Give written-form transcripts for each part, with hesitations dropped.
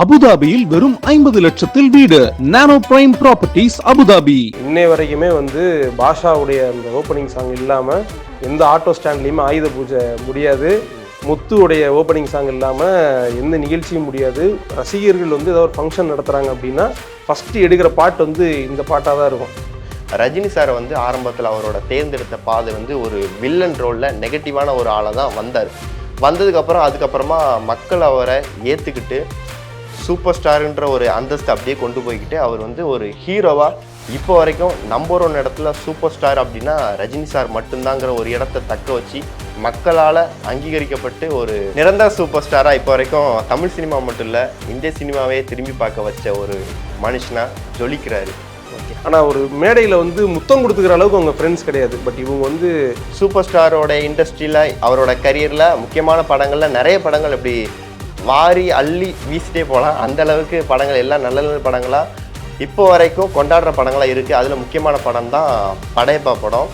அபுதாபியில் வெறும் 50 லட்சத்தில் வீடு. நானோ பிரைம் ப்ராப்பர்ட்டிஸ் அபுதாபி. இன்னை வரைக்குமே பாஷாவுடைய அந்த ஓப்பனிங் சாங் இல்லாமல் எந்த ஆட்டோ ஸ்டாண்ட்லேயுமே ஆயுத பூஜை முடியாது. முத்துவுடைய ஓப்பனிங் சாங் இல்லாமல் எந்த நிகழ்ச்சியும் முடியாது. ரசிகர்கள் ஏதோ ஒரு ஃபங்க்ஷன் நடத்துகிறாங்க அப்படின்னா ஃபஸ்ட்டு எடுக்கிற பாட்டு இந்த பாட்டாக தான் இருக்கும். ரஜினி சாரை ஆரம்பத்தில் அவரோட தேர்ந்தெடுத்த பாதை ஒரு வில்லன் ரோலில் நெகட்டிவான ஒரு ஆளை தான் வந்தார். அதுக்கப்புறமா மக்கள் அவரை ஏற்றுக்கிட்டு சூப்பர் ஸ்டாருன்ற ஒரு அந்தஸ்து அப்படியே கொண்டு போய்கிட்டு அவர் ஒரு ஹீரோவாக இப்போ வரைக்கும் நம்பர் 1 இடத்துல சூப்பர் ஸ்டார் அப்படின்னா ரஜினி சார் மட்டும்தாங்கிற ஒரு இடத்த தக்க வச்சு மக்களால் அங்கீகரிக்கப்பட்டு ஒரு நிரந்தர சூப்பர் ஸ்டாராக இப்போ வரைக்கும் தமிழ் சினிமா மட்டும் இல்லை இந்திய சினிமாவே திரும்பி பார்க்க வச்ச ஒரு மனுஷனாக ஜொலிக்கிறாரு. ஆனால் ஒரு மேடையில் முத்தம் கொடுத்துக்கிற அளவுக்கு அவங்க ஃப்ரெண்ட்ஸ் கிடையாது. பட் இவங்க சூப்பர் ஸ்டாரோட இண்டஸ்ட்ரியில் அவரோட கரியரில் முக்கியமான படங்களில் நிறைய படங்கள் இப்படி வாரி அள்ளி வீசிட்டே போகலாம். அந்த அளவுக்கு படங்கள் எல்லாம் நல்ல நல்ல படங்களாக இப்போ வரைக்கும் கொண்டாடுற படங்களாக இருக்குது. அதில் முக்கியமான படம் தான் படையப்பா படம்.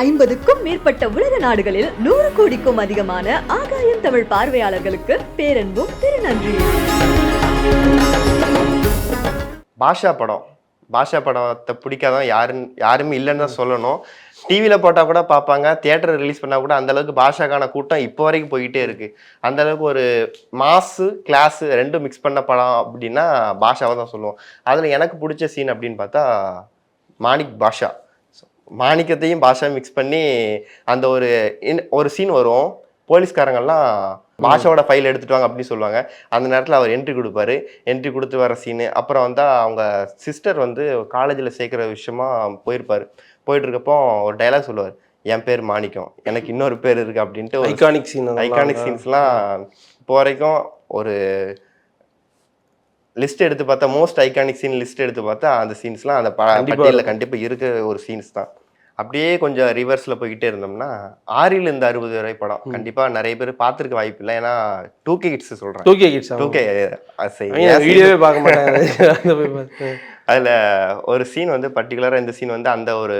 50க்கும் மேற்பட்ட உலக நாடுகளில் 100 கோடிக்கும் அதிகமான ஆகாயம் தமிழ் பார்வையாளர்களுக்கு பேரன்பும் திருநன்றி. பாஷா படத்தை பிடிக்காதான் யாருமே இல்லைன்னு தான் சொல்லணும். டிவியில் போட்டால் கூட பார்ப்பாங்க, தியேட்டர் ரிலீஸ் பண்ணால் கூட அந்தளவுக்கு பாஷாக்கான கூட்டம் இப்போ வரைக்கும் போய்கிட்டே இருக்குது. அந்தளவுக்கு ஒரு மாசு கிளாஸு ரெண்டும் மிக்ஸ் பண்ண படம் அப்படின்னா பாஷாவை தான் சொல்லுவோம். அதில் எனக்கு பிடிச்ச சீன் அப்படின்னு பார்த்தா பாஷா மாணிக்கத்தையும் பாஷா மிக்ஸ் பண்ணி அந்த ஒரு சீன் வரும். போலீஸ்காரங்கள்லாம் பாஷாவோட ஃபைல் எடுத்துட்டு வாங்க அப்படின்னு சொல்லுவாங்க. அந்த நேரத்தில் அவர் என்ட்ரி கொடுப்பாரு. என்ட்ரி கொடுத்து வர சீனு. அப்புறம் அவங்க சிஸ்டர் காலேஜில் சேர்க்குற விஷயமா போயிட்டு இருக்கப்போ ஒரு டைலாக் சொல்லுவார், என் பேர் மாணிக்கம், எனக்கு இன்னொரு பேர் இருக்குது அப்படின்ட்டு. ஐகானிக் சீன்ஸ்லாம் இப்போ வரைக்கும் ஒரு லிஸ்ட் எடுத்து பார்த்தா மோஸ்ட் ஐகானிக் சீன் லிஸ்ட் எடுத்து பார்த்தா அந்த சீன்ஸ்லாம் அந்த பட்டியலில் கண்டிப்பாக இருக்கிற ஒரு சீன்ஸ் தான். அப்படியே கொஞ்சம் ரிவர்ஸில் போய்கிட்டே இருந்தோம்னா 6 இருந்து 60 வரை படம் கண்டிப்பாக நிறைய பேர் பார்த்துருக்க வாய்ப்பு இல்லை. ஏன்னா 2K கிட்ஸ் சொல்கிறேன். 2K வீடியோவே பார்க்க மாட்டாங்க. அதில் ஒரு சீன் பர்டிகுலராக இந்த சீன் அந்த ஒரு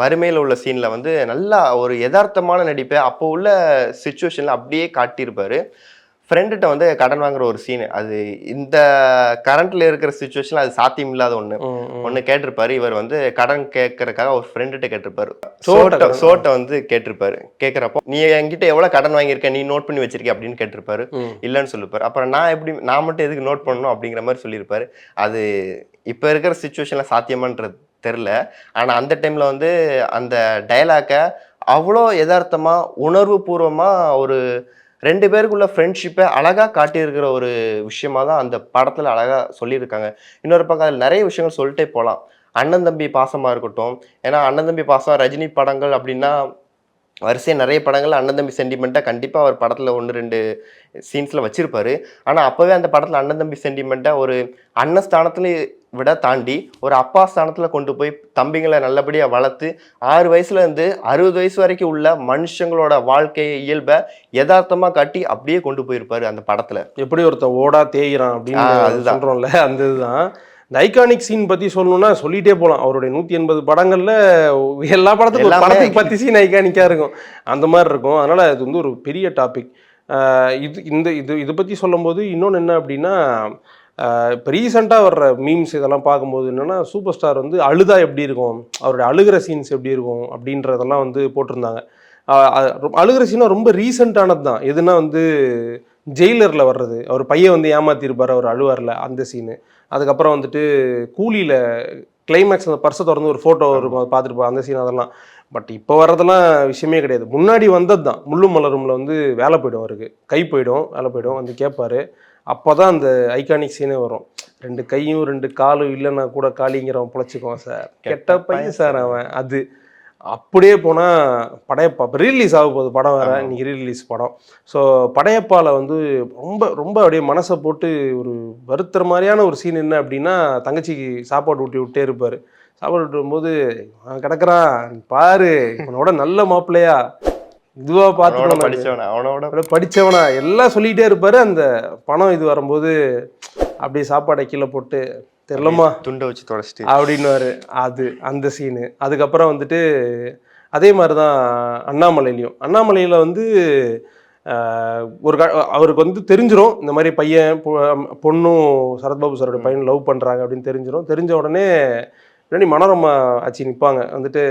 வறுமையில் உள்ள சீனில் நல்லா ஒரு யதார்த்தமான நடிப்பை அப்போ உள்ள சிச்சுவேஷனில் அப்படியே காட்டியிருப்பார். ஃப்ரெண்டுகிட்ட கடன் வாங்குற ஒரு சீனு. அது இந்த கரண்ட்ல இருக்கிற சிச்சுவேஷன்ல அது சாத்தியம் இல்லாத ஒன்று கேட்டிருப்பாரு. இவர் கடன் கேட்கறதுக்காக ஒரு ஃப்ரெண்டுகிட்ட கேட்டிருப்பாரு. சோட்டை கேட்டிருப்பாரு. கேட்குறப்போ நீ என்கிட்ட எவ்வளோ கடன் வாங்கியிருக்க, நீ நோட் பண்ணி வச்சிருக்க அப்படின்னு கேட்டிருப்பாரு. இல்லைன்னு சொல்லிருப்பாரு. அப்புறம் நான் மட்டும் எதுக்கு நோட் பண்ணணும் அப்படிங்கிற மாதிரி சொல்லியிருப்பாரு. அது இப்போ இருக்கிற சிச்சுவேஷன்ல சாத்தியமான்றது தெரில. ஆனால் அந்த டைம்ல அந்த டயலாக்கை அவ்வளோ யதார்த்தமா உணர்வு பூர்வமாக ஒரு 2 பேருக்குள்ள ஃப்ரெண்ட்ஷிப்பை அழகாக காட்டியிருக்கிற ஒரு விஷயமா தான் அந்த படத்தில் அழகாக சொல்லியிருக்காங்க. இன்னொரு பக்கம் அதில் நிறைய விஷயங்கள் சொல்லிட்டே போகலாம். அண்ணன் தம்பி பாசமாக இருக்கட்டும். ஏன்னா அண்ணன் தம்பி பாசம் ரஜினி படங்கள் அப்படின்னா வரிசையாக நிறைய படங்கள் அண்ணன் தம்பி சென்டிமெண்ட்டாக கண்டிப்பாக அவர் படத்தில் 1-2 சீன்ஸில் வச்சுருப்பாரு. ஆனால் அப்போவே அந்த படத்தில் அண்ணன் தம்பி சென்டிமெண்ட்டாக ஒரு அண்ணன் ஸ்தானத்தில் விட தாண்டி ஒரு அப்பா ஸ்தானத்தில் கொண்டு போய் தம்பிங்களை நல்லபடியாக வளர்த்து 6 வயசுலேருந்து 60 வயசு வரைக்கும் உள்ள மனுஷங்களோட வாழ்க்கையை இயல்பை யதார்த்தமாக காட்டி அப்படியே கொண்டு போயிருப்பாரு அந்த படத்தில். எப்படி ஒருத்தன் ஓடா தேய்கிறான் அப்படின்னு அது சொல்கிறோம்ல, அந்த இதுதான். இந்த ஐகானிக் சீன் பற்றி சொல்லணும்னா சொல்லிகிட்டே போகலாம். அவருடைய 180 படங்களில் எல்லா படத்துக்கும் படத்துக்கு 10 சீன் ஐகானிக்காக இருக்கும். அந்த மாதிரி இருக்கும். அதனால் இது ஒரு பெரிய டாபிக். இதை பற்றி சொல்லும்போது இன்னொன்று என்ன அப்படின்னா, இப்போ ரீசெண்டாக வர்ற மீம்ஸ் இதெல்லாம் பார்க்கும்போது என்னென்னா, சூப்பர் ஸ்டார் அழுதா எப்படி இருக்கும், அவருடைய அழுகிற சீன்ஸ் எப்படி இருக்கும் அப்படின்றதெல்லாம் போட்டிருந்தாங்க. அழுகிற சீனாக ரொம்ப ரீசெண்டானது தான். எதுனா ஜெயிலரில் வர்றது, அவர் பையன் ஏமாத்திருப்பார், அவர் அழுவாரில் அந்த சீனு. அதுக்கப்புறம் கூலியில் கிளைமேக்ஸ் அந்த பர்ஸை திறந்து ஒரு ஃபோட்டோ இருக்கும், பார்த்துருப்பா அந்த சீன். அதெல்லாம் பட் இப்போ வர்றதெல்லாம் விஷயமே கிடையாது. முன்னாடி வந்தது தான். முள்ளும் மலரும்ல வேலை போய்டும், அவருக்கு கை போய்டும், வேலை போய்டும், கேட்பார். அப்போ தான் அந்த ஐகானிக் சீனே வரும். 2 கையும் 2 காலும் இல்லைன்னா கூட காலிங்கிறவன் பிழைச்சிக்குவான் சார், கெட்ட பையன் சார் அவன். அது அப்படியே போனால் படையப்பா இப்போ ரீலீஸ் ஆக போகுது படம் வேறு, இன்னைக்கு ரீலீஸ் படம். ஸோ படையப்பாவில் ரொம்ப ரொம்ப அப்படியே மனசை போட்டு ஒரு வருத்துற மாதிரியான ஒரு சீன் என்ன அப்படின்னா, தங்கச்சிக்கு சாப்பாடு ஊட்டி விட்டே இருப்பார். சாப்பாடு விட்டுரும்போது கிடக்குறான் பாரு, அவனோட நல்ல மாப்பிள்ளையா, இதுவா பார்த்து அவனோட படித்தவனா எல்லாம் சொல்லிகிட்டே இருப்பார். அந்த பணம் இது வரும்போது அப்படியே சாப்பாடை கீழே போட்டு தெரியலமா துண்டை வச்சு தொடச்சிட்டு அப்படின்னுவாரு. அது அந்த சீனு. அதுக்கப்புறம் அதே மாதிரி தான் அண்ணாமலையிலையும். அண்ணாமலையில் அவருக்கு வந்து தெரிஞ்சிடும் இந்த மாதிரி பையன் பொண்ணும் சரத்பாபு சாரோட பையன் லவ் பண்ணுறாங்க அப்படின்னு தெரிஞ்ச உடனே பின்னாடி மனோரமா ஆச்சி நிற்பாங்க வந்துட்டு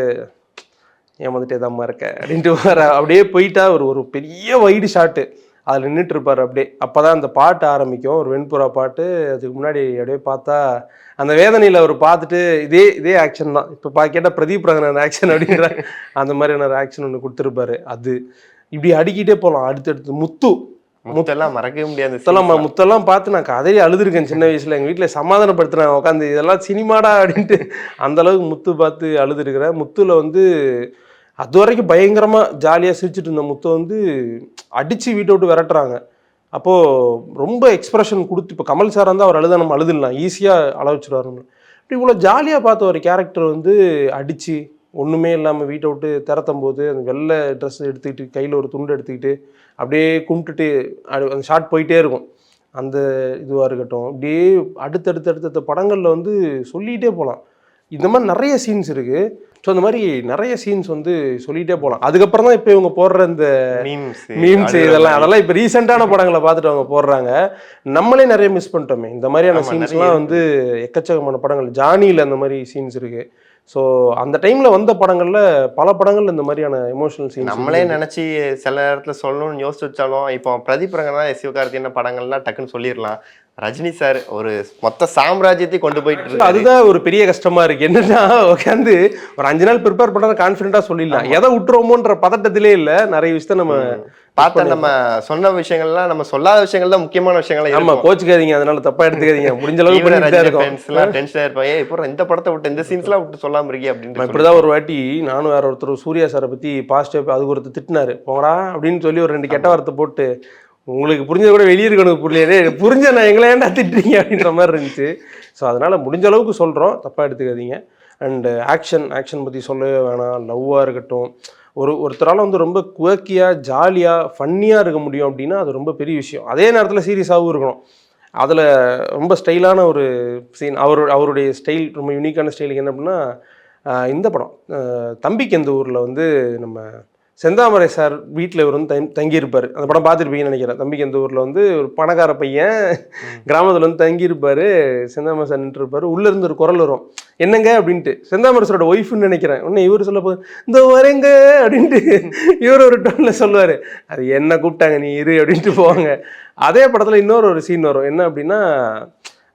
ஏன் வந்துட்டு எதாம்மா இருக்க அப்படின்ட்டு அப்படியே போயிட்டா ஒரு பெரிய வைடு ஷாட்டு அதில் நின்றுட்டு இருப்பார் அப்படியே. அப்போ தான் அந்த பாட்டு ஆரம்பிக்கும், ஒரு வெண்புறா பாட்டு. அதுக்கு முன்னாடி அப்படியே பார்த்தா அந்த வேதனையில் அவர் பார்த்துட்டு இதே ஆக்ஷன் தான் இப்போ கேட்டால் பிரதீப் ரங்கநாதன் ஆக்ஷன் அப்படின்ற அந்த மாதிரியான ஒரு ஆக்ஷன் ஒன்று கொடுத்துருப்பாரு. அது இப்படி அடிக்கிட்டே போகலாம். அடுத்தடுத்து முத்தெல்லாம் மறக்கவே முடியாது. முத்தெல்லாம் பார்த்து நான் கதையை அழுதுருக்கேன் சின்ன வயசுல. எங்கள் வீட்டில் சமாதானப்படுத்துறேன் உட்காந்து, இதெல்லாம் சினிமாடா அப்படின்ட்டு அந்த அளவுக்கு முத்து பார்த்து அழுதுருக்கிறேன். முத்துல வந்து அது வரைக்கும் பயங்கரமாக ஜாலியாக சிரிச்சுட்டு இருந்த முத்தை வந்து அடித்து வீட்டை விட்டு விரட்டுறாங்க. அப்போது ரொம்ப எக்ஸ்ப்ரெஷன் கொடுத்து, இப்போ கமல் சார் வந்து அவர் அழுத நம்ம அழுதுடலாம், ஈஸியாக அழ வச்சுருவார். இப்படி இவ்வளோ ஜாலியாக பார்த்த ஒரு கேரக்டர் வந்து அடித்து ஒன்றுமே இல்லாமல் வீட்டை விட்டு திறத்தும் போது அந்த வெள்ளை ட்ரெஸ் எடுத்துக்கிட்டு கையில் ஒரு துண்டு எடுத்துக்கிட்டு அப்படியே கும்பிட்டுட்டு அந்த ஷார்ட் போயிட்டே இருக்கும். அந்த இதுவாக இருக்கட்டும், அப்படியே அடுத்தடுத்த படங்களில் வந்து சொல்லிகிட்டே போகலாம். இந்த மாதிரி நிறைய சீன்ஸ் இருக்குது. ஸோ இந்த மாதிரி நிறைய சீன்ஸ் வந்து சொல்லிகிட்டே போகலாம். அதுக்கப்புறம் தான் இப்போ இவங்க போடுற இந்த மீம்ஸ் அதெல்லாம் இப்போ ரீசெண்டான படங்களை பார்த்துட்டு அவங்க போடுறாங்க. நம்மளே நிறைய மிஸ் பண்ணிட்டோமே இந்த மாதிரியான சீன்ஸ்லாம். வந்து எக்கச்சக்கமான படங்கள், ஜானியில் அந்த மாதிரி சீன்ஸ் இருக்குது. ஸோ அந்த டைமில் வந்த படங்களில் பல படங்கள் இந்த மாதிரியான எமோஷனல் சீன்ஸ் நம்மளே நினச்சி சில நேரத்தில் சொல்லணும்னு யோசிச்சு வச்சாலும், இப்போ பிரதீப் ரங்கநாதன், சிவகார்த்திகேயன் படங்கள்லாம் டக்குன்னு சொல்லிடலாம். ரஜினி சார் ஒரு மொத்த சாம்ராஜ்யத்தை கொண்டு போயிட்டு இருக்கு. அதுதான் ஒரு பெரிய கஷ்டமா இருக்கு. என்னன்னா உட்காந்து ஒரு 5 நாள் ப்ரிப்பேர் பண்ண கான்ஃபிடென்ட்டா சொல்லிடலாம். எதை விட்டுருவோமோன்ற பதட்டத்திலே இல்லை. நிறைய விஷயத்த நம்ம பார்த்தா நம்ம சொன்ன விஷயங்கள்லாம் நம்ம சொல்லாத விஷயங்கள் தான் முக்கியமான விஷயங்கள். ஆமா, கோச்சுக்காதீங்க, அதனால தப்பா எடுத்துக்காதீங்க. முடிஞ்ச அளவுக்கு டென்ஷனா இருப்பாங்க. இப்போ இந்த படத்தை விட்டு இந்த சீன்ஸ்லாம் விட்டு சொல்லாம இருக்கே அப்படின்னு. இப்படிதான் ஒரு வாட்டி நானும் வேற ஒருத்தர் சூர்யா சாரை பத்தி பாசிட்டிவ் அதுக்கு ஒருத்தர் திட்டினாரு, போங்கடா அப்படின்னு சொல்லி ஒரு 2 கெட்ட வார்த்தை போட்டு, உங்களுக்கு புரிஞ்சது கூட வெளியே இருக்கணும், புரியலையே புரிஞ்ச நான் எங்களை ஏன்டா திட்டுறீங்க அப்படின்ற மாதிரி இருந்துச்சு. ஸோ அதனால முடிஞ்ச அளவுக்கு சொல்கிறோம், தப்பாக எடுத்துக்காதீங்க. அண்டு ஆக்ஷன் பற்றி சொல்லவே வேணாம். லவ்வாக இருக்கட்டும், ஒருத்தரால் வந்து ரொம்ப குவக்கியாக ஜாலியாக ஃபன்னியாக இருக்க முடியும் அப்படின்னா அது ரொம்ப பெரிய விஷயம். அதே நேரத்தில் சீரியஸாகவும் இருக்கணும். அதில் ரொம்ப ஸ்டைலான ஒரு சீன், அவருடைய ஸ்டைல் ரொம்ப யூனிக்கான ஸ்டைலுக்கு என்ன அப்படின்னா, இந்த படம் தம்பிக்கு எந்த ஊரில் வந்து நம்ம செந்தாமரை சார் வீட்டில் இவர் வந்து தங்கியிருப்பார். அந்த படம் பார்த்துருப்பீங்கன்னு நினைக்கிறேன். தம்பிக்கு எந்த ஊரில் வந்து ஒரு பணக்கார பையன் கிராமத்தில் வந்து தங்கியிருப்பார். செந்தாமரை சார் நின்றுருப்பார். உள்ளேருந்து ஒரு குரல் வரும், என்னங்க அப்படின்ட்டு. செந்தாமரை சாரோட ஒய்ஃப்னு நினைக்கிறேன். உடனே இவர் சொல்ல போது, இந்த வரேங்க அப்படின்ட்டு இவர் ஒரு டோனில் சொல்லுவார், அது என்ன கூப்பிட்டாங்க நீ இரு அப்படின்ட்டு போவாங்க. அதே படத்தில் இன்னொரு சீன் வரும். என்ன அப்படின்னா,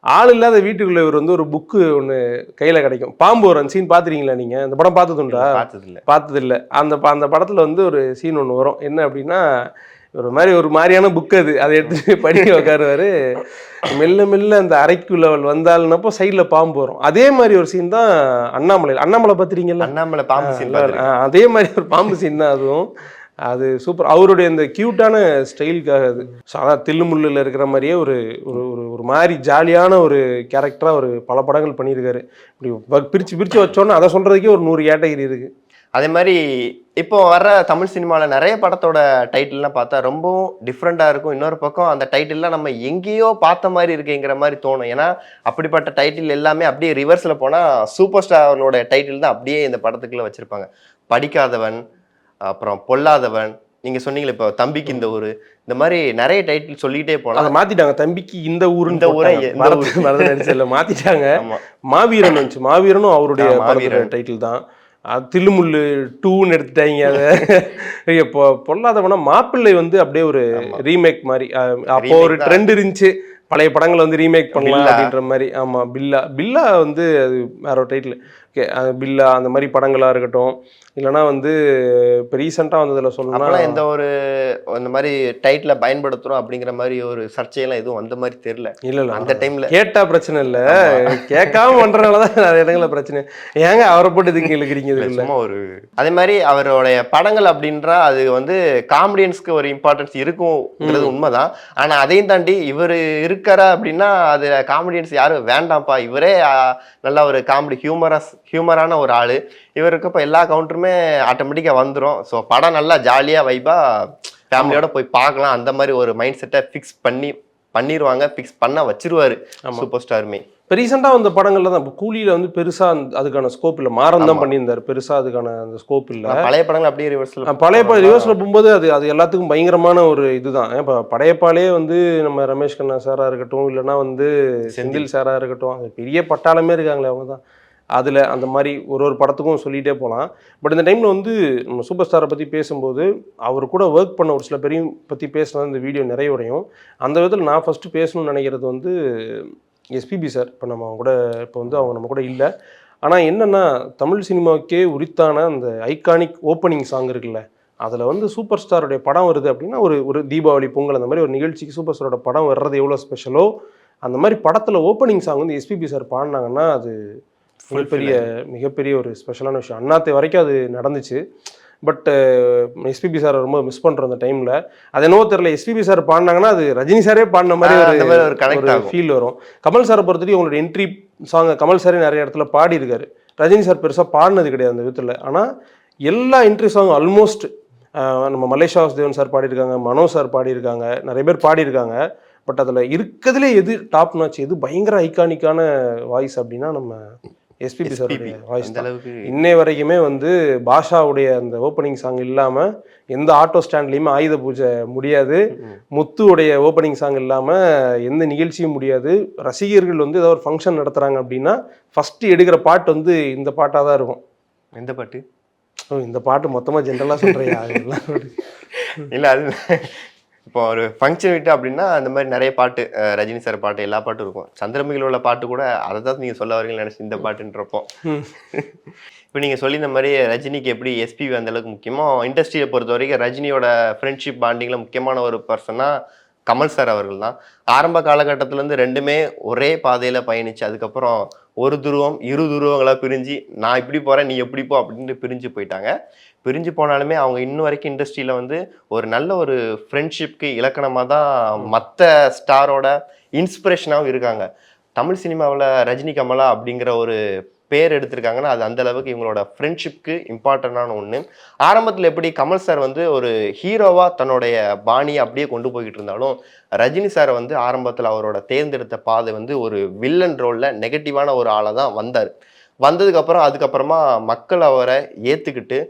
ஆள் இல்லாத வீட்டுக்குள்ள இவர் வந்து ஒரு புக்கு ஒன்று கையில் கிடைக்கும். பாம்பு ஒரு சீன் பார்த்துறீங்களா நீங்கள்? அந்த படம் பார்த்ததுண்டா? பார்த்ததில்லை. அந்த படத்தில் வந்து ஒரு சீன் ஒன்று வரும். என்ன அப்படின்னா, ஒரு மாதிரியான புக்கு அதை எடுத்துட்டு படிக்க உட்காருவார். மெல்ல அந்த அறைக்குள்ள வந்தாலுனப்போ சைடில் பாம்பு வரும். அதே மாதிரி ஒரு சீன் தான் அண்ணாமலை பார்த்துறீங்களா? அண்ணாமலை பாம்பு சீன். அதே மாதிரி ஒரு பாம்பு சீன் தான் அதுவும். அது சூப்பர். அவருடைய அந்த க்யூட்டான ஸ்டைலுக்காக அது. ஸோ அதான் தில்லுமுல்லில் இருக்கிற மாதிரியே ஒரு ஒரு மாதிரி ஜாலியான ஒரு கேரக்டராக ஒரு பல படங்கள் பண்ணியிருக்காரு. இப்படி பிரித்து வச்சோன்னா அதை சொல்கிறதுக்கே ஒரு 100 கேட்டகரி இருக்குது. அதே மாதிரி இப்போ வர்ற தமிழ் சினிமாவில் நிறைய படத்தோட டைட்டில்லாம் பார்த்தா ரொம்பவும் டிஃப்ரெண்ட்டாக இருக்கும். இன்னொரு பக்கம் அந்த டைட்டில்லாம் நம்ம எங்கேயோ பார்த்த மாதிரி இருக்குங்கிற மாதிரி தோணும். ஏன்னா அப்படிப்பட்ட டைட்டில் எல்லாமே அப்படியே ரிவர்ஸில் போனால் சூப்பர் ஸ்டாரோட டைட்டில் தான் அப்படியே இந்த படத்துக்குள்ளே வச்சுருப்பாங்க. படிக்காதவன், அப்புறம் பொல்லாதவன், நீங்க சொன்னீங்களே இப்போ தம்பிக்கு இந்த ஊரு, இந்த மாதிரி நிறைய டைட்டில் சொல்லிட்டே போலாம். அதை மாத்திட்டாங்க. தம்பிக்கு இந்த ஊரு, இந்த ஊரை மாத்திட்டாங்க. மாவீரன் வந்துச்சு. மாவீரனும் அவருடைய டைட்டில் தான். தில்லுமுல்லு 2ன்னு எடுத்துட்டாங்க. அதை இப்போ பொல்லாதவனா மாப்பிள்ளை வந்து அப்படியே ஒரு ரீமேக் மாதிரி. அப்போ ஒரு ட்ரெண்ட் இருந்துச்சு, பழைய படங்களை வந்து ரீமேக் பண்ணலாம் அப்படின்ற மாதிரி. ஆமாம், பில்லா வந்து அது வேற ஒரு டைட்டில். ஓகே, பில்லா அந்த மாதிரி படங்களாக இருக்கட்டும், இல்லைனா வந்து இப்போ ரீசெண்டாக வந்ததில் சொல்லணும்னா எந்த ஒரு அந்த மாதிரி டைட்டில் பயன்படுத்துகிறோம் அப்படிங்கிற மாதிரி ஒரு சர்ச்சையெல்லாம் எதுவும் அந்த மாதிரி தெரியல. இல்லை அந்த டைமில் கேட்டால் பிரச்சனை இல்லை, கேட்காம பண்ணுறதுனால தான் நிறைய இடங்களில் பிரச்சனை. ஏங்க அவரை போட்டு இதுக்கு இழுக்கிறீங்க? இல்லை ஒரு அதே மாதிரி அவருடைய படங்கள் அப்படின்றா அது வந்து காமெடியன்ஸ்க்கு ஒரு இம்பார்ட்டன்ஸ் இருக்கும்ங்கிறது உண்மைதான். ஆனால் அதையும் தாண்டி இவர் இருக்காரா அப்படின்னா அது காமெடியன்ஸ் யாரும் வேண்டாம்ப்பா, இவரே நல்லா ஒரு காமெடி ஹியூமரான ஒரு ஆள். இவருக்கு இப்போ எல்லா கவுண்டருமே ஆட்டோமேட்டிக்காக வந்துடும். ஸோ படம் நல்லா ஜாலியாக வைப்பாக ஃபேமிலியோட போய் பார்க்கலாம். அந்த மாதிரி ஒரு மைண்ட் செட்டை ஃபிக்ஸ் பண்ணிடுவாங்க, ஃபிக்ஸ் பண்ண வச்சிருவாரு சூப்பர் ஸ்டாருமே. இப்போ ரீசெண்டாக வந்த படங்கள்ல தான் இப்போ கூலியில் வந்து பெருசாக அதுக்கான ஸ்கோப் இல்லை, மாறன் தான் பண்ணியிருந்தார், பெருசாக அதுக்கான அந்த ஸ்கோப் இல்லை. பழைய படங்கள் அப்படியே ரிவர்ஸில் பழைய ரிவர்ஸில் போகும்போது அது எல்லாத்துக்கும் பயங்கரமான ஒரு இதுதான். இப்போ படையப்பாலே வந்து நம்ம ரமேஷ் கண்ணா சாராக இருக்கட்டும், இல்லைன்னா வந்து செந்தில் சாராக இருக்கட்டும், அது பெரிய பட்டாளமே இருக்காங்களே அவங்க தான். அதில் அந்த மாதிரி ஒரு படத்துக்கும் சொல்லிகிட்டே போகலாம். பட் இந்த டைமில் வந்து நம்ம சூப்பர் ஸ்டாரை பற்றி பேசும்போது அவர் கூட ஒர்க் பண்ண ஒரு சில பேரையும் பற்றி பேசினா இந்த வீடியோ நிறைவடையும். அந்த விதத்தில் நான் ஃபஸ்ட்டு பேசணும்னு நினைக்கிறது வந்து எஸ்பிபி சார். இப்போ நம்ம கூட இப்போ வந்து அவங்க நம்ம கூட இல்லை. ஆனால் என்னென்னா தமிழ் சினிமாவுக்கே உரித்தான அந்த ஐகானிக் ஓப்பனிங் சாங் இருக்குல்ல, அதில் வந்து சூப்பர் ஸ்டாருடைய படம் வருது அப்படின்னா ஒரு தீபாவளி பொங்கல் அந்த மாதிரி ஒரு நிகழ்ச்சிக்கு சூப்பர் ஸ்டாரோட படம் வர்றது எவ்வளோ ஸ்பெஷலோ, அந்த மாதிரி படத்தில் ஓப்பனிங் சாங் வந்து எஸ்பிபி சார் பாடினாங்கன்னா அது மிகப்பெரிய ஒரு ஸ்பெஷலான விஷயம். அண்ணாத்தை வரைக்கும் அது நடந்துச்சு. பட் எஸ்பிபி சார் ரொம்ப மிஸ் பண்ணுறோம் அந்த டைமில். அது என்னவோ தெரியல, எஸ்பிபி சார் பாடினாங்கன்னா அது ரஜினி சாரே பாடின மாதிரி ஒரு ஃபீல் வரும். கமல் சாரை பொறுத்தவரைக்கும் உங்களோட என்ட்ரி சாங் கமல் சாரே நிறைய இடத்துல பாடியிருக்காரு. ரஜினி சார் பெருசாக பாடினது கிடையாது அந்த விதத்தில். ஆனால் எல்லா என்ட்ரி சாங் ஆல்மோஸ்ட் நம்ம மலேசியா வாசுதேவன் சார் பாடியிருக்காங்க, மனோ சார் பாடியிருக்காங்க, நிறைய பேர் பாடியிருக்காங்க. பட் அதில் இருக்கிறதுலே எது டாப் நாச், எது பயங்கர ஐகானிக்கான வாய்ஸ் அப்படின்னா நம்ம எஸ்பிபி சாருடைய வாய்ஸ் தான். இன்னை வரைக்குமே வந்து பாஷாவுடைய அந்த ஓப்பனிங் சாங் இல்லாமல் எந்த ஆட்டோ ஸ்டாண்ட்லேயுமே ஆயுத பூஜை முடியாது, முத்துவுடைய ஓப்பனிங் சாங் இல்லாமல் எந்த நிகழ்ச்சியும் முடியாது. ரசிகர்கள் வந்து ஏதாவது ஒரு ஃபங்க்ஷன் நடத்துகிறாங்க அப்படின்னா ஃபஸ்ட்டு எடுக்கிற பாட்டு வந்து இந்த பாட்டாக தான் இருக்கும். எந்த பாட்டு? இந்த பாட்டு மொத்தமாக ஜென்ரலாக சொல்கிறியா? இல்லை, அது இப்போ ஒரு ஃபங்க்ஷன் விட்டு அப்படின்னா அந்த மாதிரி நிறைய பாட்டு, ரஜினி சார் பாட்டு, எல்லா பாட்டும் இருக்கும். சந்திரமுகியில் உள்ள பாட்டு கூட அதை தான் நீங்கள் சொல்ல வரீங்கன்னு நினச்சி இந்த பாட்டுன்றப்போ. இப்போ நீங்கள் சொல்லி இந்த மாதிரி ரஜினிக்கு எப்படி எஸ்பிவி அந்தளவுக்கு முக்கியமோ, இண்டஸ்ட்ரியை பொறுத்த வரைக்கும் ரஜினியோட ஃப்ரெண்ட்ஷிப் பாண்டிங்கில் முக்கியமான ஒரு பர்சன்னா கமல் சார் அவர்கள் தான். ஆரம்ப காலகட்டத்திலேருந்து ரெண்டுமே ஒரே பாதையில் பயணிச்சு, அதுக்கப்புறம் ஒரு துருவம் இரு துருவங்களாக பிரிஞ்சு நான் இப்படி போகிறேன் நீ எப்படி போ அப்படின்ட்டு பிரிஞ்சு போயிட்டாங்க. பிரிஞ்சு போனாலுமே அவங்க இன்னும் வரைக்கும் இண்டஸ்ட்ரியில் வந்து ஒரு நல்ல ஒரு ஃப்ரெண்ட்ஷிப்க்கு இலக்கணமாக தான் மற்ற ஸ்டாரோட இன்ஸ்பிரேஷனாகவும் இருக்காங்க. தமிழ் சினிமாவில் ரஜினி கமலா அப்படிங்கிற ஒரு பேர் எடுத்திருக்காங்கன்னா அது அந்த அளவுக்கு இவங்களோட ஃப்ரெண்ட்ஷிப்க்கு இம்பார்ட்டண்டான ஒன்று. ஆரம்பத்தில் எப்படி கமல் சார் வந்து ஒரு ஹீரோவாக தன்னுடைய பாணியை அப்படியே கொண்டு போய்கிட்டு இருந்தாலும், ரஜினி சாரை வந்து ஆரம்பத்தில் அவரோட தேர்ந்தெடுத்த பாதை வந்து ஒரு வில்லன் ரோலில் நெகட்டிவான ஒரு ஆளை தான் வந்தார். அதுக்கப்புறமா மக்கள் அவரை ஏற்றுக்கிட்டு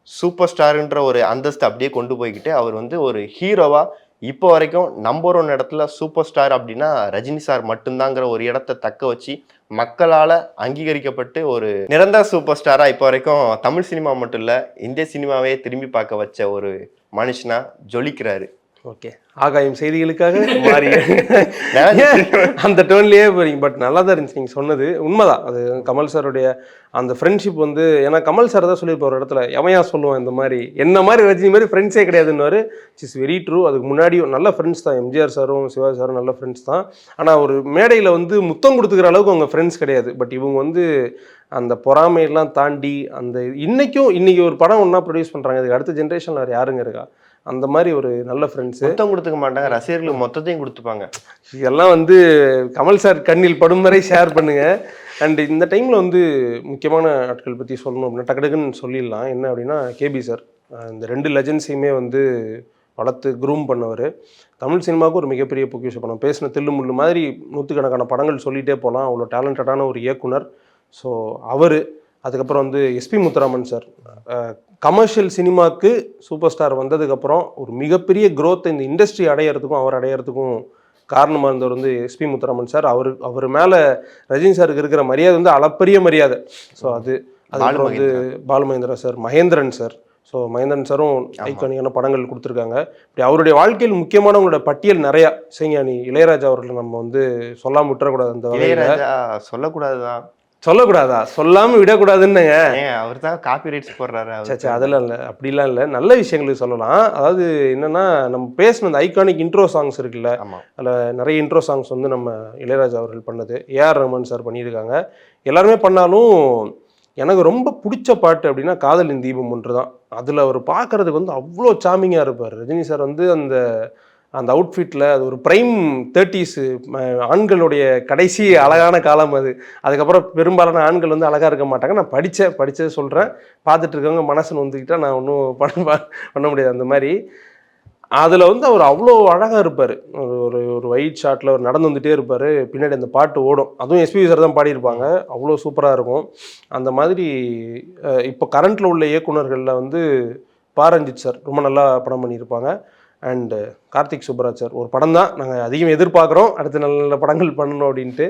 சூப்பர் ஸ்டாருன்ற ஒரு அந்தஸ்து அப்படியே கொண்டு போய்கிட்டு அவர் வந்து ஒரு ஹீரோவாக இப்போ வரைக்கும் நம்பர் 1 இடத்துல சூப்பர் ஸ்டார் அப்படின்னா ரஜினி சார் மட்டும்தாங்கிற ஒரு இடத்த தக்க வச்சு மக்களால் அங்கீகரிக்கப்பட்டு ஒரு நிரந்தர சூப்பர் ஸ்டாராக இப்போ வரைக்கும் தமிழ் சினிமா மட்டும் இல்லை இந்திய சினிமாவே திரும்பி பார்க்க வச்ச ஒரு மனுஷனா ஜொலிக்கிறாரு. ஓகே, ஆகாயம் செய்திகளுக்காக மாறி அந்த டோன்லேயே போறீங்க. பட் நல்லா தான் இருந்துச்சு நீங்கள் சொன்னது, உண்மைதான். அது கமல் சாருடைய அந்த ஃப்ரெண்ட்ஷிப் வந்து, ஏன்னா கமல் சார் தான் சொல்லியிருப்பார் ஒரு இடத்துல, எவையா சொல்லுவான் இந்த மாதிரி என்ன மாதிரி ரஜினி மாதிரி ஃப்ரெண்ட்ஸே கிடையாதுன்னு. It's very true. அதுக்கு முன்னாடியும் நல்ல ஃப்ரெண்ட்ஸ் தான், எம்ஜிஆர் சாரும் சிவாஜி சாரும் நல்ல ஃப்ரெண்ட்ஸ் தான். ஆனால் ஒரு மேடையில் வந்து முத்தம் கொடுத்துக்கிற அளவுக்கு அவங்க ஃப்ரெண்ட்ஸ் கிடையாது. பட் இவங்க வந்து அந்த பொறாமையெல்லாம் தாண்டி அந்த இன்னைக்கு ஒரு படம் ஒன்றா ப்ரொடியூஸ் பண்ணுறாங்க. அதுக்கு அடுத்த ஜென்ரேஷனில் வேறு யாருங்க இருக்கா? அந்த மாதிரி ஒரு நல்ல ஃப்ரெண்ட்ஸு. மொத்தம் கொடுத்துக்க மாட்டாங்க, ரசிகர்களுக்கு மொத்தத்தையும் கொடுத்துப்பாங்க. இதெல்லாம் வந்து கமல் சார் கண்ணில் படும் வரை ஷேர் பண்ணுங்க. அண்ட் இந்த டைமில் வந்து முக்கியமான ஆட்கள் பற்றி சொல்லணும் அப்படின்னா டக்குன்னு சொல்லிடலாம். என்ன அப்படின்னா கேபி சார். இந்த 2 லெஜண்ட்ஸையுமே வந்து வளர்த்து க்ரூம் பண்ணவர். தமிழ் சினிமாவுக்கு ஒரு மிகப்பெரிய பொக்கிஷ படம். பேசின தில்லு முள்ளு மாதிரி நூற்றுக்கணக்கான படங்கள் சொல்லிகிட்டே போகலாம். அவ்வளோ டேலண்டடான ஒரு இயக்குனர். ஸோ அவர், அதுக்கப்புறம் வந்து எஸ்பி முத்துராமன் சார். கமர்ஷியல் சினிமாவுக்கு சூப்பர் ஸ்டார் வந்ததுக்கப்புறம் ஒரு மிகப்பெரிய க்ரோத்தை இந்த இண்டஸ்ட்ரி அடையிறதுக்கும் அவர் அடையிறதுக்கும் காரணமாக இருந்தவர் வந்து எஸ்பி முத்துராமன் சார். அவர் மேலே ரஜினி சாருக்கு இருக்கிற மரியாதை வந்து அளப்பரிய மரியாதை. ஸோ அதுக்கப்புறம் வந்து Balu Mahendra sir, Mahendran sir. So Mahendran சாரும் ஐகானிக்கான படங்கள் கொடுத்துருக்காங்க. இப்படி அவருடைய வாழ்க்கையில் முக்கியமானவங்களோட பட்டியல் நிறையா. இசைஞானி இளையராஜா அவர்களை நம்ம வந்து சொல்லாமல் விட்டுறக்கூடாது. அந்த வகையில் சொல்லக்கூடாதுதான். சொல்லக்கூடாதா? சொல்லாமல் விடக்கூடாதுன்னுங்க. அவர் தான் காப்பி ரைட்ஸ் போடுறாரு. சே அதெல்லாம் இல்லை, அப்படிலாம் இல்லை. நல்ல விஷயங்களுக்கு சொல்லலாம். அதாவது என்னன்னா, நம்ம பேசின அந்த ஐகானிக் இன்ட்ரோ சாங்ஸ் இருக்குல்ல, அதில் நிறைய இன்ட்ரோ சாங்ஸ் வந்து நம்ம இளையராஜா அவர்கள் பண்ணது, ஏஆர் ரஹ்மான் சார் பண்ணியிருக்காங்க. எல்லாருமே பண்ணாலும் எனக்கு ரொம்ப பிடிச்ச பாட்டு அப்படின்னா காதலின் தீபம் ஒன்று தான். அதில் அவர் பார்க்குறதுக்கு வந்து அவ்வளோ சாமிங்காக இருப்பார். ரஜினி சார் வந்து அந்த அவுட்ஃபிட்டில் அது ஒரு ப்ரைம் 30s ஆண்களுடைய கடைசி அழகான காலம் அது. அதுக்கப்புறம் பெரும்பாலான ஆண்கள் வந்து அழகாக இருக்க மாட்டாங்க. நான் படித்ததை சொல்கிறேன். பார்த்துட்டு இருக்கவங்க மனசு வந்துக்கிட்டால் நான் ஒன்றும் பண்ண முடியாது. அந்த மாதிரி அதில் வந்து அவர் அவ்வளோ அழகாக இருப்பார். ஒரு ஒரு ஒரு ஒயிட் ஷார்ட்டில் அவர் நடந்து வந்துகிட்டே இருப்பார், பின்னாடி அந்த பாட்டு ஓடும். அதுவும் எஸ்பிபி சார் தான் பாடியிருப்பாங்க, அவ்வளோ சூப்பராக இருக்கும். அந்த மாதிரி இப்போ கரண்ட்டில் உள்ள இயக்குனர்களில் வந்து பாரஞ்சித் சார் ரொம்ப நல்லா படம் பண்ணியிருப்பாங்க. அண்டு கார்த்திக் சுப்பராஜ் சார் ஒரு படம் தான் நாங்கள் அதிகம் எதிர்பார்க்குறோம், அடுத்த நல்ல நல்ல படங்கள் பண்ணணும் அப்படின்ட்டு.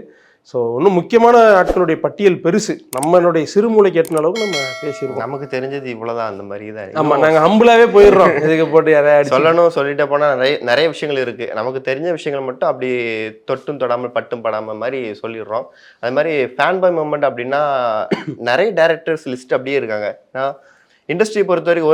ஸோ இன்னும் முக்கியமான ஆட்களுடைய பட்டியல் பெருசு, நம்மளுடைய சிறுமூளைக்கு எட்டின அளவுக்கு நம்ம பேசியிருக்கோம். நமக்கு தெரிஞ்சது இவ்வளவுதான், அந்த மாதிரி தான். ஆமாம், நாங்கள் ஹம்பிளாகவே போயிடுறோம். இதுக்கு போட்டு யாரையா சொல்லிட்டே போனால் நிறைய விஷயங்கள் இருக்கு. நமக்கு தெரிஞ்ச விஷயங்கள் மட்டும் அப்படி தொட்டும் தொடாமல் பட்டும் படாமல் மாதிரி சொல்லிடுறோம். அது மாதிரி ஃபேன் பாய் மூமெண்ட் அப்படின்னா நிறைய டேரக்டர்ஸ் லிஸ்ட் அப்படியே இருக்காங்க. இண்டஸ்ட்ரி பொறுத்த வரைக்கும்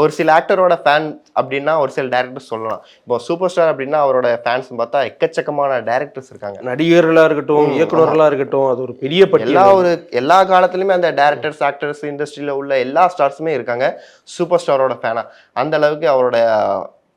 ஒரு சில ஆக்டரோட ஃபேன் அப்படின்னா ஒரு சில டேரக்டர்ஸ் சொல்லலாம். இப்போ சூப்பர் ஸ்டார் அப்படின்னா அவரோட ஃபேன்ஸ் பார்த்தா எக்கச்சக்கமான டேரக்டர்ஸ் இருக்காங்க. நடிகர்களாக இருக்கட்டும், இயக்குநர்களாக இருக்கட்டும், அது ஒரு பெரிய எல்லா காலத்துலையுமே அந்த டேரக்டர்ஸ், ஆக்டர்ஸ், இண்டஸ்ட்ரியில் உள்ள எல்லா ஸ்டார்ஸுமே இருக்காங்க சூப்பர் ஸ்டாரோட ஃபேனா. அந்த அளவுக்கு அவரோட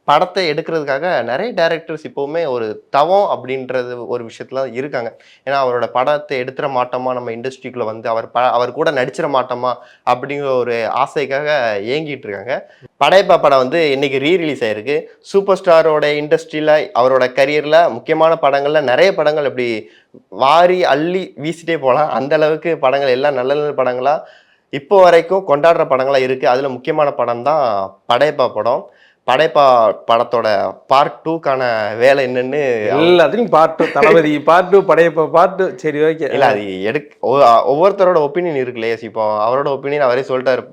படத்தை எடுக்கிறதுக்காக நிறைய டேரக்டர்ஸ் இப்போவுமே ஒரு தவம் அப்படின்றது ஒரு விஷயத்துல இருக்காங்க. ஏன்னா அவரோட படத்தை எடுத்துட மாட்டோமா, நம்ம இண்டஸ்ட்ரிக்குள்ளே வந்து அவர் கூட நடிச்சிட மாட்டோமா அப்படிங்கிற ஒரு ஆசைக்காக ஏங்கிட்டு இருக்காங்க. படையப்பா படம் வந்து இன்னைக்கு ரீரிலீஸ் ஆயிருக்கு. சூப்பர் ஸ்டாரோட இண்டஸ்ட்ரியில் அவரோட கரியரில் முக்கியமான படங்கள்ல நிறைய படங்கள் இப்படி வாரி அள்ளி வீசிட்டே போகலாம். அந்த அளவுக்கு படங்கள் எல்லாம் நல்ல நல்ல படங்களா இப்போ வரைக்கும் கொண்டாடுற படங்களா இருக்கு. அதுல முக்கியமான படம் தான் படையப்பா படம். படைப்பா படத்தோட பார்ட் 2க்கான வேலை என்னன்னு எல்லாத்தையும் பார்ட் 2 தளபதி பார்ட் 2 படையப்பா பார்ட் 2 சரி ஓகே. இல்லை அது ஒவ்வொருத்தரோட ஒப்பீனியன் இருக்குல்லையே. இப்போ அவரோட ஒப்பீனியன் அவரே சொல்லிட்டாரு.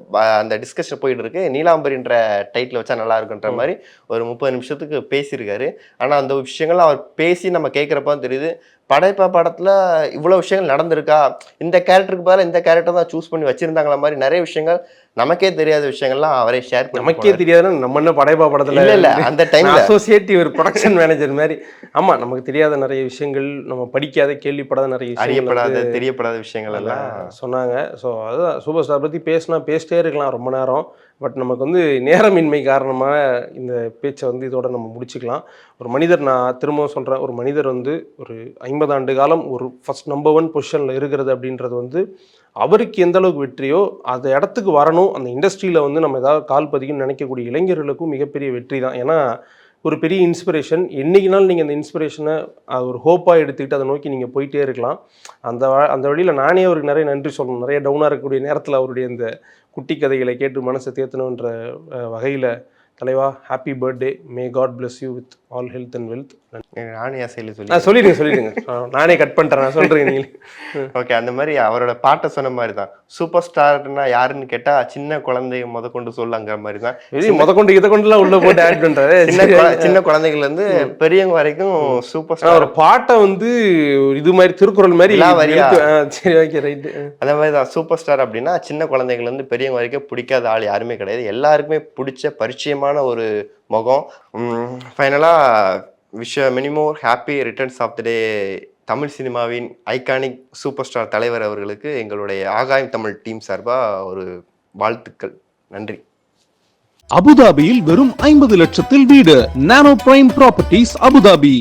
அந்த டிஸ்கஷன் போயிட்டு இருக்கு, நீலாம்பரின்ற டைட்டில் வச்சா நல்லா இருக்குன்ற மாதிரி ஒரு 30 நிமிஷத்துக்கு பேசியிருக்காரு. ஆனால் அந்த விஷயங்கள் அவர் பேசி நம்ம கேட்குறப்ப தெரியுது படைப்பா படத்துல இவ்வளவு விஷயங்கள் நடந்திருக்கா, இந்த கேரக்டருக்கு பதிலாக இந்த கேரக்டர் தான் சூஸ் பண்ணி வச்சிருந்தாங்களா மாதிரி நிறைய விஷயங்கள் நமக்கே தெரியாத விஷயங்கள்லாம் அவரே ஷேர் பண்ணி. நமக்கே தெரியாதுன்னு நம்ம என்ன படைப்பா படத்துல இல்ல அந்த டைம் அசோசியேட்டிவ் ஒரு ப்ரொடக்ஷன் மேனேஜர் மாதிரி. ஆமா, நமக்கு தெரியாத நிறைய விஷயங்கள், நம்ம படிக்காத கேள்விப்படாத நிறைய அறியப்படாத தெரியப்படாத விஷயங்கள் எல்லாம் சொன்னாங்க. ஸோ அதுதான் சூப்பர் ஸ்டார் பற்றி பேசிட்டே இருக்கலாம் ரொம்ப நேரம். பட் நமக்கு வந்து நேரமின்மை காரணமாக இந்த பேச்சை வந்து இதோட நம்ம முடிச்சுக்கலாம். ஒரு மனிதர், நான் திரும்பவும் சொல்கிறேன், ஒரு மனிதர் வந்து ஒரு 50 ஆண்டு காலம் ஒரு ஃபர்ஸ்ட் நம்பர் 1 பொசிஷனில் இருக்கிறது அப்படின்றது வந்து அவருக்கு எந்த அளவுக்கு வெற்றியோ அந்த இடத்துக்கு வரணும். அந்த இண்டஸ்ட்ரியில் வந்து நம்ம ஏதாவது கால் பதிக்குன்னு நினைக்கக்கூடிய இளைஞர்களுக்கும் மிகப்பெரிய வெற்றி தான். ஏன்னா ஒரு பெரிய இன்ஸ்பிரேஷன். என்றைக்குனாலும் நீங்கள் அந்த இன்ஸ்பிரேஷனை ஒரு ஹோப்பாக எடுத்துக்கிட்டு அதை நோக்கி நீங்கள் போயிட்டே இருக்கலாம். அந்த வழியில் நானே அவருக்கு நிறைய நன்றி சொல்லணும். நிறைய டவுனாக இருக்கக்கூடிய நேரத்தில் அவருடைய இந்த குட்டி கதைகளை கேட்டு மனசை தேத்தணுன்ற வகையில் தலைவா, happy birthday, may God bless you with all health and wealth. நானே சொல்லிடுங்க, நானே கட் பண்ணிட்டேன், நான் சொல்கிறேன் நீங்க. ஓகே, அந்த மாதிரி அவரோட பாட்டை சொன்ன மாதிரி தான் சூப்பர் ஸ்டார்னா யாருன்னு கேட்டா சின்ன குழந்தைங்க முத கொண்டு சொல்லாங்கிற மாதிரி தான். முத கொண்டு இதை கொண்டுலாம் உள்ள போட்டு ஆட் பண்றாரு. சின்ன குழந்தைகள் இருந்து பெரியவங்க வரைக்கும் சூப்பர் ஸ்டார் ஒரு பாட்டை வந்து இது மாதிரி திருக்குறள் மாதிரி. சரி ஓகே ரைட். அந்த மாதிரி தான் சூப்பர் ஸ்டார் அப்படின்னா சின்ன குழந்தைகள் இருந்து பெரியவங்க வரைக்கும் பிடிக்காத ஆள் யாருமே கிடையாது. எல்லாருக்குமே பிடிச்ச பரிச்சயமான ஒரு முகம். ஃபைனலாக many more happy returns of the day Tamil சினிமாவின் ஐகானிக் சூப்பர் ஸ்டார் தலைவர் அவர்களுக்கு எங்களுடைய ஆகாயம் தமிழ் டீம் சார்பாக ஒரு வாழ்த்துக்கள். நன்றி. அபுதாபியில் வெறும் 50 லட்சத்தில் வீடு. நானோ பிரைம் ப்ராப்பர்ட்டிஸ் அபுதாபி.